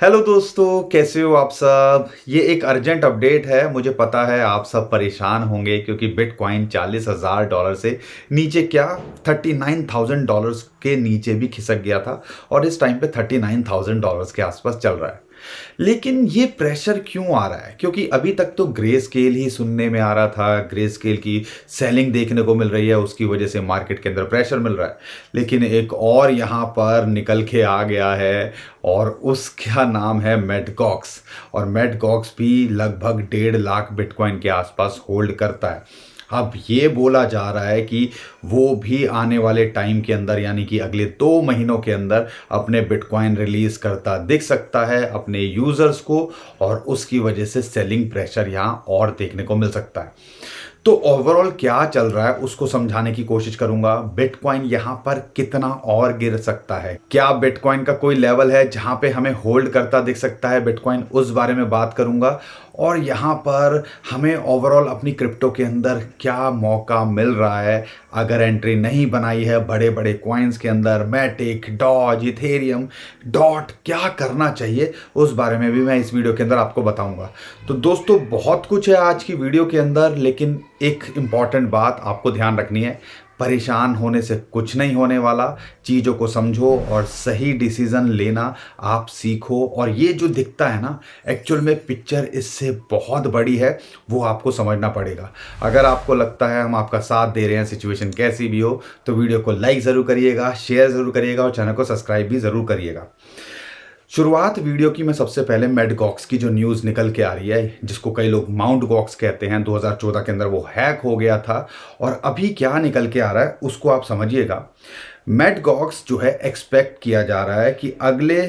Hello दोस्तों, कैसे हो आप सब। ये एक अर्जेंट अपडेट है। मुझे पता है आप सब परेशान होंगे क्योंकि बिटकॉइन $40,000 से नीचे क्या $39,000 के नीचे भी खिसक गया था और इस टाइम पे $39,000 के आसपास चल रहा है। लेकिन ये प्रेशर क्यों आ रहा है? क्योंकि अभी तक तो ग्रे स्केल ही सुनने में आ रहा था, ग्रे स्केल की सेलिंग देखने को मिल रही है, उसकी वजह से मार्केट के अंदर प्रेशर मिल रहा है। लेकिन एक और यहाँ पर निकल के आ गया है और उसका नाम है मेडगॉक्स। और मेडगॉक्स भी लगभग 1.5 लाख बिटकॉइन के आसपास होल्ड करता है। अब ये बोला जा रहा है कि वो भी आने वाले टाइम के अंदर यानी कि अगले 2 महीनों के अंदर अपने बिटकॉइन रिलीज करता दिख सकता है अपने यूजर्स को, और उसकी वजह से सेलिंग प्रेशर यहाँ और देखने को मिल सकता है। तो ओवरऑल क्या चल रहा है उसको समझाने की कोशिश करूंगा। बिटकॉइन यहां पर कितना और गिर सकता है, क्या बिटकॉइन का कोई लेवल है जहां पे हमें होल्ड करता दिख सकता है बिटकॉइन, उस बारे में बात करूंगा। और यहां पर हमें ओवरऑल अपनी क्रिप्टो के अंदर क्या मौका मिल रहा है अगर एंट्री नहीं बनाई है बड़े बड़े कॉइन्स के अंदर, मैटिक, डॉज, इथेरियम, डॉट, क्या करना चाहिए उस बारे में भी मैं इस वीडियो के अंदर आपको बताऊंगा। तो दोस्तों बहुत कुछ है आज की वीडियो के अंदर, लेकिन एक इम्पॉर्टेंट बात आपको ध्यान रखनी है। परेशान होने से कुछ नहीं होने वाला। चीज़ों को समझो और सही डिसीजन लेना आप सीखो। और ये जो दिखता है ना, एक्चुअल में पिक्चर इससे बहुत बड़ी है, वो आपको समझना पड़ेगा। अगर आपको लगता है हम आपका साथ दे रहे हैं सिचुएशन कैसी भी हो, तो वीडियो को लाइक ज़रूर करिएगा, शेयर ज़रूर करिएगा और चैनल को सब्सक्राइब भी ज़रूर करिएगा। शुरुआत वीडियो की मैं सबसे पहले मेडगॉक्स की जो न्यूज़ निकल के आ रही है, जिसको कई लोग माउंट गॉक्स कहते हैं, 2014 के अंदर वो हैक हो गया था और अभी क्या निकल के आ रहा है उसको आप समझिएगा। मेडगॉक्स जो है एक्सपेक्ट किया जा रहा है कि अगले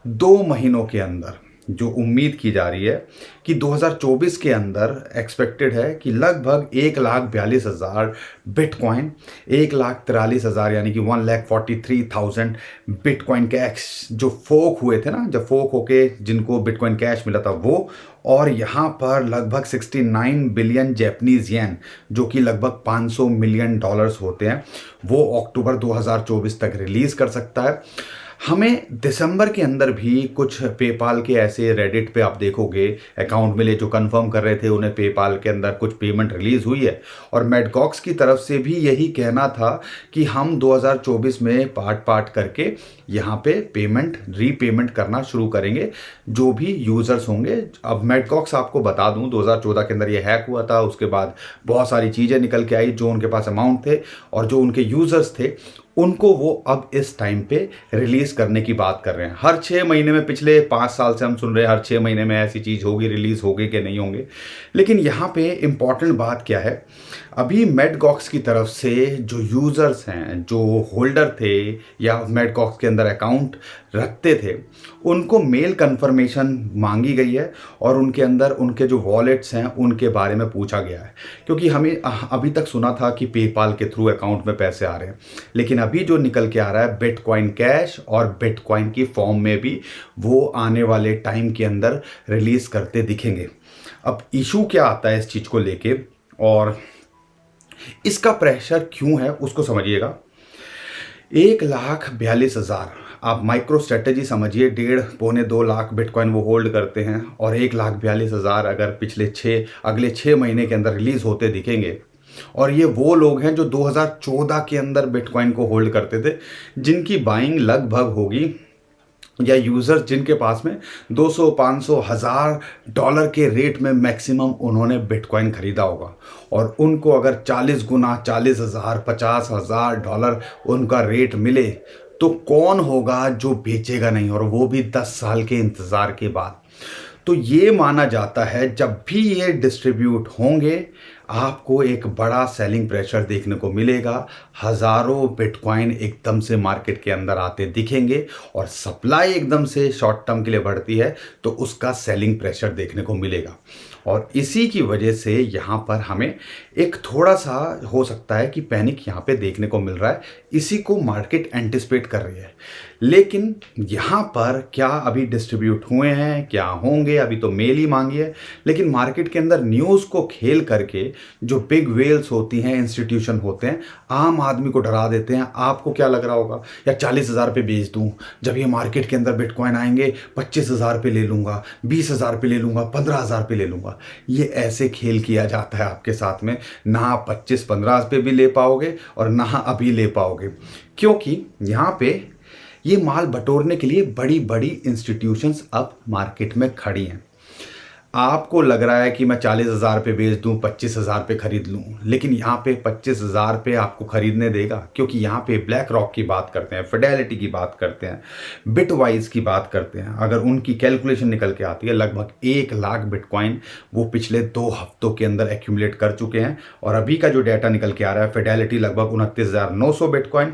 2 महीनों के अंदर, जो उम्मीद की जा रही है कि 2024 के अंदर एक्सपेक्टेड है कि लगभग 1,42,000 बिटकॉइन, 1,43,000 यानी कि 1,43,000 बिटकॉइन कैश जो फोक हुए थे ना, जब फोक होके जिनको बिटकॉइन कैश मिला था वो, और यहाँ पर लगभग 69 बिलियन जैपनीज येन जो कि लगभग $500 मिलियन होते हैं, वो अक्टूबर 2024 तक रिलीज कर सकता है। हमें दिसंबर के अंदर भी कुछ पेपाल के ऐसे रेडिट पे आप देखोगे अकाउंट मिले जो कंफर्म कर रहे थे उन्हें पेपाल के अंदर कुछ पेमेंट रिलीज हुई है। और मेडगॉक्स की तरफ से भी यही कहना था कि हम 2024 में पार्ट करके यहाँ पे पेमेंट रीपेमेंट करना शुरू करेंगे जो भी यूज़र्स होंगे। अब मेडगॉक्स आपको बता दूं 2014 के अंदर ये हैक हुआ था, उसके बाद बहुत सारी चीज़ें निकल के आई, जो उनके पास अमाउंट थे और जो उनके यूज़र्स थे उनको वो अब इस टाइम पे रिलीज करने की बात कर रहे हैं। हर 6 महीने में, पिछले 5 साल से हम सुन रहे हैं हर 6 महीने में ऐसी चीज़ होगी, रिलीज होगी कि नहीं होंगे। लेकिन यहाँ पे इम्पॉर्टेंट बात क्या है, अभी मेडगॉक्स की तरफ से जो यूज़र्स हैं, जो होल्डर थे या मेडगॉक्स के अंदर अकाउंट रखते थे, उनको मेल कन्फर्मेशन मांगी गई है और उनके अंदर उनके जो वॉलेट्स हैं उनके बारे में पूछा गया है। क्योंकि हमें अभी तक सुना था कि पेपाल के थ्रू अकाउंट में पैसे आ रहे हैं, लेकिन अभी जो निकल के आ रहा है बिटकॉइन कैश और बिटकॉइन की फॉर्म में भी वो आने वाले टाइम के अंदर रिलीज करते दिखेंगे। अब इशू क्या आता है इस चीज़ को लेके और इसका प्रेशर क्यों है उसको समझिएगा। 1,42,000 आप माइक्रो स्ट्रेटेजी समझिए, 1.5-2 लाख बिटकॉइन वो होल्ड करते हैं और 1,42,000 अगर अगले 6 महीने के अंदर रिलीज होते दिखेंगे। और ये वो लोग हैं जो 2014 के अंदर बिटकॉइन को होल्ड करते थे, जिनकी बाइंग लगभग होगी, या यूज़र्स जिनके पास में 200, 500, $1,000 के रेट में मैक्सिमम उन्होंने बिटकॉइन खरीदा होगा। और उनको अगर 40 गुना, 40,000, $50,000 उनका रेट मिले तो कौन होगा जो बेचेगा नहीं, और वो भी 10 साल के इंतज़ार के बाद। तो ये माना जाता है जब भी ये डिस्ट्रीब्यूट होंगे आपको एक बड़ा सेलिंग प्रेशर देखने को मिलेगा। हज़ारों बिटकॉइन एकदम से मार्केट के अंदर आते दिखेंगे और सप्लाई एकदम से शॉर्ट टर्म के लिए बढ़ती है तो उसका सेलिंग प्रेशर देखने को मिलेगा। और इसी की वजह से यहाँ पर हमें एक थोड़ा सा हो सकता है कि पैनिक यहाँ पे देखने को मिल रहा है। इसी को मार्केट एंटिसिपेट कर रही है। लेकिन यहाँ पर क्या अभी डिस्ट्रीब्यूट हुए हैं, क्या होंगे, अभी तो मेल ही मांगी है। लेकिन मार्केट के अंदर न्यूज़ को खेल करके जो बिग वेल्स होती हैं, इंस्टीट्यूशन होते हैं, आम आदमी को डरा देते हैं। आपको क्या लग रहा होगा, या 40,000 पे बेच दूं, जब ये मार्केट के अंदर बिटकॉइन आएंगे 25,000 पे ले लूंगा, 20,000 पे ले लूंगा, 15,000 पे ले लूंगा। ये ऐसे खेल किया जाता है आपके साथ में। ना आप 25-15 पे भी ले पाओगे और ना अभी ले पाओगे, क्योंकि यहाँ पे ये माल बटोरने के लिए बड़ी बड़ी इंस्टीट्यूशंस अब मार्केट में खड़ी हैं। आपको लग रहा है कि मैं 40,000 पे बेच दूं, 25,000 पे खरीद लूं, लेकिन यहाँ पे 25,000 पे आपको खरीदने देगा, क्योंकि यहाँ पे ब्लैक रॉक की बात करते हैं, फिडेलिटी की बात करते हैं, बिटवाइज की बात करते हैं। अगर उनकी कैलकुलेशन निकल के आती है, लगभग 1 लाख बिटकॉइन वो पिछले 2 हफ्तों के अंदर एक्यूमुलेट कर चुके हैं। और अभी का जो डाटा निकल के आ रहा है, फिडेलिटी लगभग 29,900 बिटकॉइन।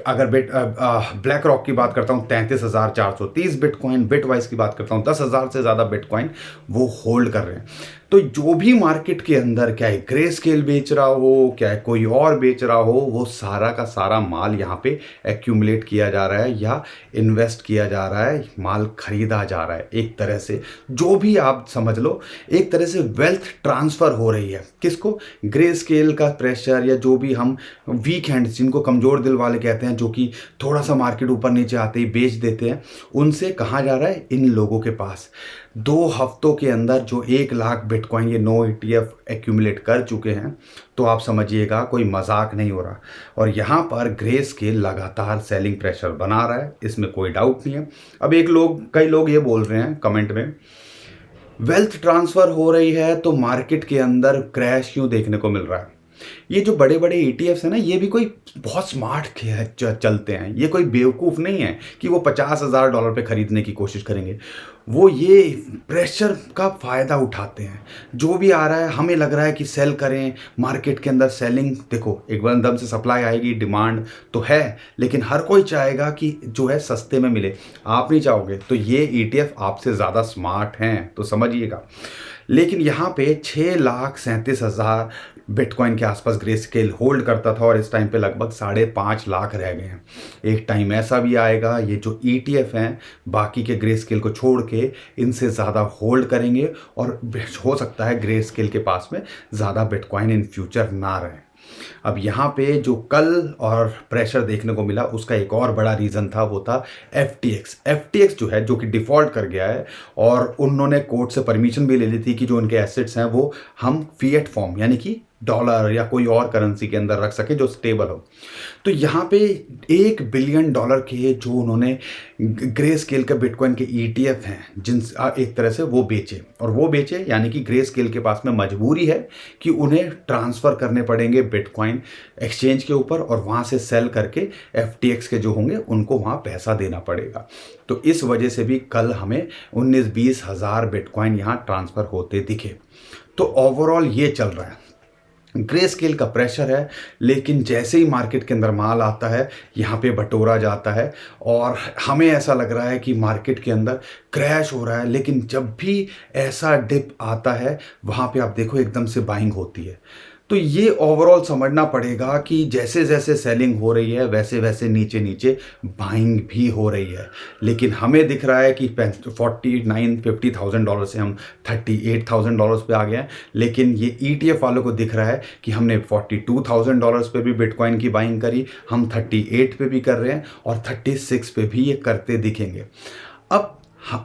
अगर ब्लैक रॉक की बात करता हूँ 33,430 बिटकॉइन। बिटवाइज की बात करता हूँ 10,000 से ज़्यादा बिटकॉइन वो होल्ड कर रहे हैं। तो जो भी मार्केट के अंदर, क्या है ग्रे स्केल बेच रहा हो, क्या है कोई और बेच रहा हो, वो सारा का सारा माल यहाँ पे एक्यूमुलेट किया जा रहा है या इन्वेस्ट किया जा रहा है, माल खरीदा जा रहा है। एक तरह से जो भी आप समझ लो, एक तरह से वेल्थ ट्रांसफ़र हो रही है। किसको? ग्रे स्केल का प्रेशर, या जो भी हम वीक हैंड्स, जिनको कमज़ोर दिल वाले कहते हैं, जो कि थोड़ा सा मार्केट ऊपर नीचे आते ही बेच देते हैं, उनसे कहाँ जा रहा है? इन लोगों के पास। 2 हफ्तों के अंदर जो 1 लाख बिटकॉइन ये नो ETF एक्यूमुलेट कर चुके हैं, तो आप समझिएगा कोई मजाक नहीं हो रहा। और यहाँ पर ग्रे स्केल लगातार सेलिंग प्रेशर बना रहा है, इसमें कोई डाउट नहीं है। अब कई लोग ये बोल रहे हैं कमेंट में, वेल्थ ट्रांसफ़र हो रही है तो मार्केट के अंदर क्रैश क्यों देखने को मिल रहा है? ये जो बड़े बड़े ETFs हैं ना, ये भी कोई बहुत स्मार्ट चलते हैं। ये कोई बेवकूफ़ नहीं है कि वो $50,000 पे खरीदने की कोशिश करेंगे। वो ये प्रेशर का फ़ायदा उठाते हैं। जो भी आ रहा है, हमें लग रहा है कि सेल करें, मार्केट के अंदर सेलिंग। देखो, एक बार दम से सप्लाई आएगी, डिमांड तो है, लेकिन हर कोई चाहेगा कि जो है सस्ते में मिले। आप नहीं चाहोगे, तो ये ETF आपसे ज़्यादा स्मार्ट हैं, तो समझिएगा। लेकिन यहाँ पे 6,37,000 बिटकॉइन के आसपास ग्रे स्केल होल्ड करता था, और इस टाइम पे लगभग 5.5 लाख रह गए हैं। एक टाइम ऐसा भी आएगा, ये जो ETF हैं बाकी के ग्रे स्केल को छोड़ के इनसे ज़्यादा होल्ड करेंगे, और हो सकता है ग्रे स्केल के पास में ज़्यादा बिटकॉइन इन फ्यूचर ना रहे। अब यहाँ पे जो कल और प्रेशर देखने को मिला, उसका एक और बड़ा रीज़न था, वो था FTX जो है, जो कि डिफ़ॉल्ट कर गया है, और उन्होंने कोर्ट से परमिशन भी ले ली थी कि जो उनके एसेट्स हैं वो हम फिएट फॉर्म, यानी कि डॉलर या कोई और करेंसी के अंदर रख सके जो स्टेबल हो। तो यहाँ पे $1 बिलियन के जो उन्होंने ग्रे स्केल के बिटकॉइन के ETF हैं, जिन एक तरह से वो बेचे, और वो बेचे यानी कि ग्रे स्केल के पास में मजबूरी है कि उन्हें ट्रांसफ़र करने पड़ेंगे बिटकॉइन एक्सचेंज के ऊपर, और वहाँ से सेल करके FTX के जो होंगे उनको वहाँ पैसा देना पड़ेगा। तो इस वजह से भी कल हमें 19-20 हज़ार बिटकॉइन यहाँ ट्रांसफ़र होते दिखे। तो ओवरऑल ये चल रहा है, ग्रे स्केल का प्रेशर है, लेकिन जैसे ही मार्केट के अंदर माल आता है, यहाँ पे बटोरा जाता है, और हमें ऐसा लग रहा है कि मार्केट के अंदर क्रैश हो रहा है। लेकिन जब भी ऐसा डिप आता है, वहाँ पे आप देखो एकदम से बाइंग होती है। तो ये ओवरऑल समझना पड़ेगा कि जैसे जैसे सेलिंग हो रही है, वैसे वैसे नीचे नीचे बाइंग भी हो रही है। लेकिन हमें दिख रहा है कि $49-50,000 से हम $38,000 पे आ गए हैं। लेकिन ये ETF वालों को दिख रहा है कि हमने $42,000 पे भी बिटकॉइन की बाइंग करी, हम 38 पे भी कर रहे हैं, और 36 पे भी ये करते दिखेंगे। अब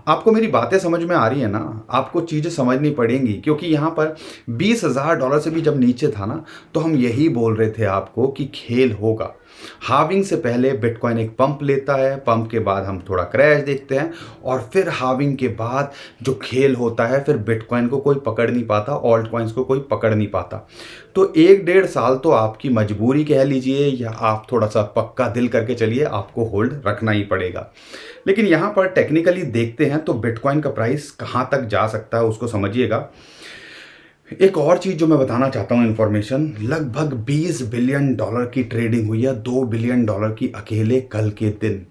आपको मेरी बातें समझ में आ रही है ना? आपको चीज़ें समझनी पड़ेंगी, क्योंकि यहाँ पर $20,000 से भी जब नीचे था ना, तो हम यही बोल रहे थे आपको कि खेल होगा। हाविंग से पहले बिटकॉइन एक पंप लेता है, पंप के बाद हम थोड़ा क्रैश देखते हैं, और फिर हाविंग के बाद जो खेल होता है, फिर बिटकॉइन को कोई पकड़ नहीं पाता, ऑल्ट कॉइन्स को कोई पकड़ नहीं पाता। तो 1-1.5 साल तो आपकी मजबूरी कह लीजिए, या आप थोड़ा सा पक्का दिल करके चलिए, आपको होल्ड रखना ही पड़ेगा। लेकिन यहाँ पर टेक्निकली देखते हैं तो बिटकॉइन का प्राइस कहाँ तक जा सकता है, उसको समझिएगा। एक और चीज़ जो मैं बताना चाहता हूँ, इन्फॉर्मेशन, लगभग $20 बिलियन की ट्रेडिंग हुई है, $2 बिलियन की अकेले कल के दिन।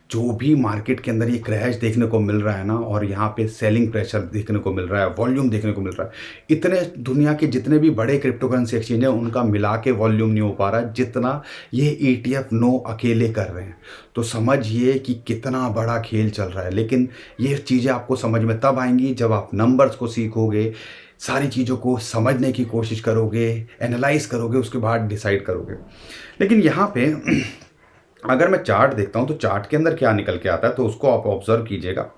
जो भी मार्केट के अंदर ये क्रैश देखने को मिल रहा है ना, और यहाँ पे सेलिंग प्रेशर देखने को मिल रहा है, वॉल्यूम देखने को मिल रहा है, इतने दुनिया के जितने भी बड़े क्रिप्टो करेंसी एक्सचेंज हैं उनका मिला के वॉल्यूम नहीं हो पा रहा है जितना ये ETF नो अकेले कर रहे हैं। तो समझिए कि कितना बड़ा खेल चल रहा है। लेकिन ये चीज़ें आपको समझ में तब आएंगी जब आप नंबर्स को सीखोगे, सारी चीज़ों को समझने की कोशिश करोगे, एनालाइज करोगे, उसके बाद डिसाइड करोगे। लेकिन यहाँ पे अगर मैं चार्ट देखता हूँ तो चार्ट के अंदर क्या निकल के आता है, तो उसको आप ऑब्जर्व कीजिएगा।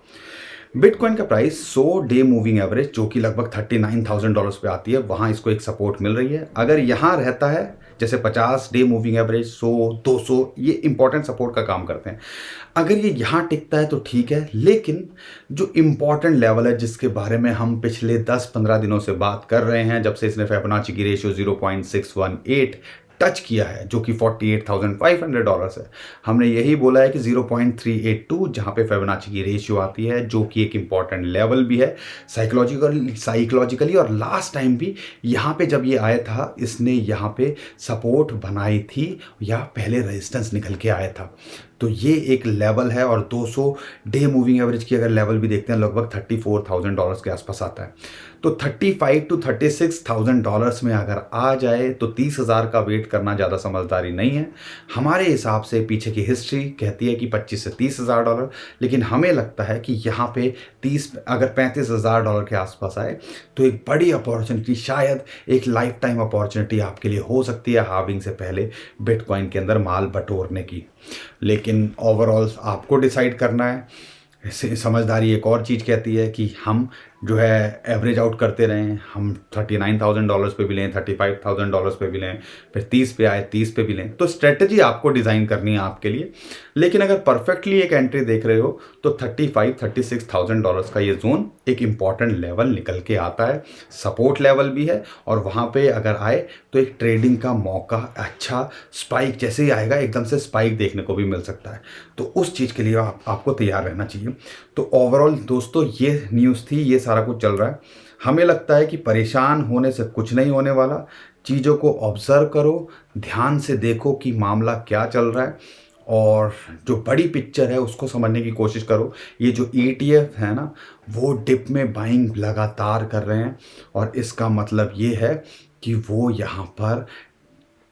बिटकॉइन का प्राइस 100 डे मूविंग एवरेज जो कि लगभग $39,000 पे आती है, वहाँ इसको एक सपोर्ट मिल रही है। अगर यहाँ रहता है, जैसे 50 डे मूविंग एवरेज, 100, 200, ये इंपॉर्टेंट सपोर्ट का काम करते हैं। अगर ये यहाँ टिकता है तो ठीक है, लेकिन जो इंपॉर्टेंट लेवल है जिसके बारे में हम पिछले 10-15 दिनों से बात कर रहे हैं, जब से इसने फिबोनाची की रेशियो 0.618 टच किया है, जो कि $48,500 है, हमने यही बोला है कि 0.382 जहाँ पे फिबोनाची की रेशियो आती है, जो कि एक इम्पॉर्टेंट लेवल भी है साइकोलॉजिकली। और लास्ट टाइम भी यहाँ पे जब ये आया था, इसने यहाँ पे सपोर्ट बनाई थी या पहले रेजिस्टेंस निकल के आया था। तो ये एक लेवल है। और 200 डे मूविंग एवरेज की अगर लेवल भी देखते हैं, लगभग $34,000 के आसपास आता है। तो $35,000 to $36,000 में अगर आ जाए तो 30,000 का वेट करना ज़्यादा समझदारी नहीं है। हमारे हिसाब से पीछे की हिस्ट्री कहती है कि $25,000 से $30,000, लेकिन हमें लगता है कि यहाँ पे अगर $35,000 के आसपास आए तो एक बड़ी अपॉर्चुनिटी, शायद एक लाइफ टाइम अपॉर्चुनिटी आपके लिए हो सकती है हार्विंग से पहले बिटकॉइन के अंदर माल बटोरने की। लेकिन ओवरऑल आपको डिसाइड करना है। समझदारी एक और चीज़ कहती है कि हम जो है एवरेज आउट करते रहें, हम $39,000 पे भी लें, $35,000 पे भी लें, फिर 30 पे आए 30 पे भी लें। तो स्ट्रेटजी आपको डिज़ाइन करनी है आपके लिए। लेकिन अगर परफेक्टली एक एंट्री देख रहे हो तो $35,000-$36,000 का ये जोन एक इम्पॉर्टेंट लेवल निकल के आता है, सपोर्ट लेवल भी है। और वहाँ पे अगर आए तो एक ट्रेडिंग का मौका, अच्छा स्पाइक जैसे ही आएगा एकदम से स्पाइक देखने को भी मिल सकता है। तो उस चीज़ के लिए आपको तैयार रहना चाहिए। तो ओवरऑल दोस्तों ये न्यूज़ थी, ये सारा कुछ चल रहा है। हमें लगता है कि परेशान होने से कुछ नहीं होने वाला। चीज़ों को ऑब्जर्व करो, ध्यान से देखो कि मामला क्या चल रहा है, और जो बड़ी पिक्चर है उसको समझने की कोशिश करो। ये जो ETF है ना, वो डिप में बाइंग लगातार कर रहे हैं, और इसका मतलब ये है कि वो यहाँ पर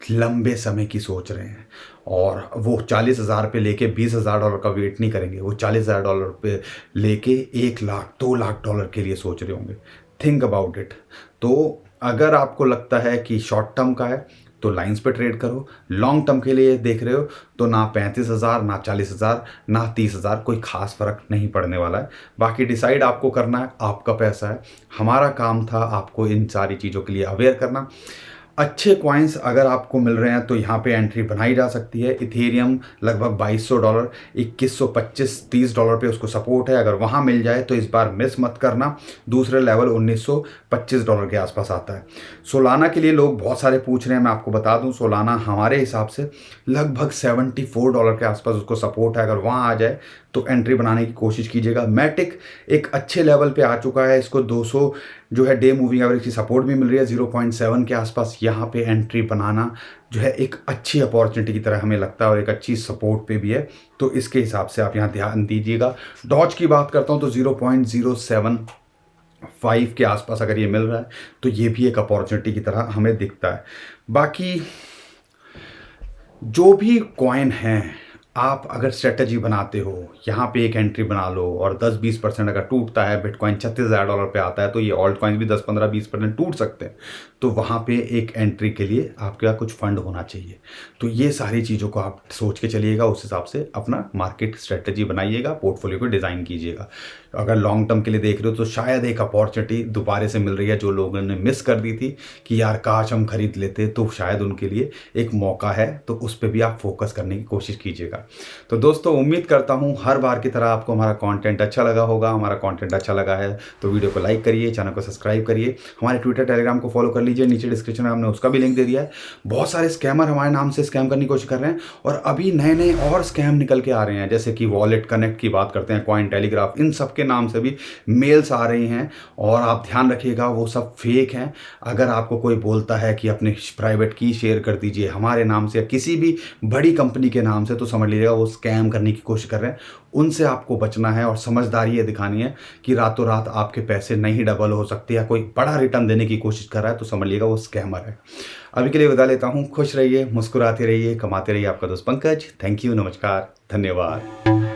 लंबे समय की सोच रहे हैं। और वो 40,000 पे लेके $20,000 का वेट नहीं करेंगे, वो $40,000 पे लेके 1 लाख 2 लाख डॉलर के लिए सोच रहे होंगे। Think about it. तो अगर आपको लगता है कि शॉर्ट टर्म का है तो लाइंस पे ट्रेड करो, लॉन्ग टर्म के लिए देख रहे हो तो ना 35,000, ना 40,000, ना 30,000, कोई खास फर्क नहीं पड़ने वाला है। बाकी डिसाइड आपको करना है, आपका पैसा है। हमारा काम था आपको इन सारी चीज़ों के लिए अवेयर करना। अच्छे कॉइन्स अगर आपको मिल रहे हैं तो यहाँ पे एंट्री बनाई जा सकती है। इथेरियम लगभग $2,200, $2,125-$30 पे उसको सपोर्ट है। अगर वहाँ मिल जाए तो इस बार मिस मत करना। दूसरे लेवल $1,925 के आसपास आता है। सोलाना के लिए लोग बहुत सारे पूछ रहे हैं, मैं आपको बता दूं सोलाना हमारे हिसाब से लगभग $74 के आसपास उसको सपोर्ट है। अगर वहाँ आ जाए तो एंट्री बनाने की कोशिश कीजिएगा। मैटिक एक अच्छे लेवल पे आ चुका है, इसको 200 जो है डे मूविंग एवरेज की सपोर्ट भी मिल रही है 0.7 के आसपास। यहाँ पे एंट्री बनाना जो है एक अच्छी अपॉर्चुनिटी की तरह हमें लगता है, और एक अच्छी सपोर्ट पे भी है। तो इसके हिसाब से आप यहाँ ध्यान दीजिएगा। डॉज की बात करता हूँ तो 0.075 के आसपास अगर ये मिल रहा है तो ये भी एक अपॉर्चुनिटी की तरह हमें दिखता है। बाकी जो भी कॉइन हैं, आप अगर स्ट्रेटजी बनाते हो, यहाँ पे एक एंट्री बना लो, और 10-20% अगर टूटता है, बिटकॉइन $36,000 पे आता है, तो ये ऑल्ट कॉइन भी 10-15-20% टूट सकते हैं। तो वहाँ पे एक एंट्री के लिए आपके पास कुछ फंड होना चाहिए। तो ये सारी चीज़ों को आप सोच के चलिएगा, उस हिसाब से अपना मार्केट स्ट्रेटजी बनाइएगा, पोर्टफोलियो को डिज़ाइन कीजिएगा। अगर लॉन्ग टर्म के लिए देख रहे हो तो शायद एक अपॉर्चुनिटी दोबारा से मिल रही है, जो लोगों ने मिस कर दी थी कि यार काश हम खरीद लेते, तो शायद उनके लिए एक मौका है। तो उस पर भी आप फोकस करने की कोशिश कीजिएगा। तो दोस्तों उम्मीद करता हूँ हर बार की तरह आपको हमारा कंटेंट अच्छा लगा होगा। हमारा कंटेंट अच्छा लगा है तो वीडियो को लाइक करिए, चैनल को सब्सक्राइब करिए, हमारे ट्विटर टेलीग्राम को फॉलो कर लीजिए। नीचे डिस्क्रिप्शन में हमने उसका भी लिंक दे दिया है। बहुत सारे स्कैमर हमारे नाम से स्कैम करने की कोशिश कर रहे हैं, और अभी नए नए और स्कैम निकल के आ रहे हैं, जैसे कि वॉलेट कनेक्ट की बात करते हैं, कॉइन टेलीग्राफ, इन सब के नाम से भी मेल्स आ रही हैं। और आप ध्यान रखिएगा, वो सब फेक हैं। अगर आपको कोई बोलता है कि अपने प्राइवेट की शेयर कर दीजिए हमारे नाम से या किसी भी बड़ी कंपनी के नाम से, तो समझ समझ लीजिएगा वो स्कैम करने की कोशिश कर रहे हैं। उनसे आपको बचना है और समझदारी ये दिखानी है कि रातों रात आपके पैसे नहीं डबल हो सकते, या कोई बड़ा रिटर्न देने की कोशिश कर रहा है तो समझ लीजिएगा वो स्कैमर है। अभी के लिए विदा लेता हूँ। खुश रहिए, मुस्कुराते रहिए, कमाते रहिए। आपका दोस्त पंकज। थैंक यू, नमस्कार, धन्यवाद।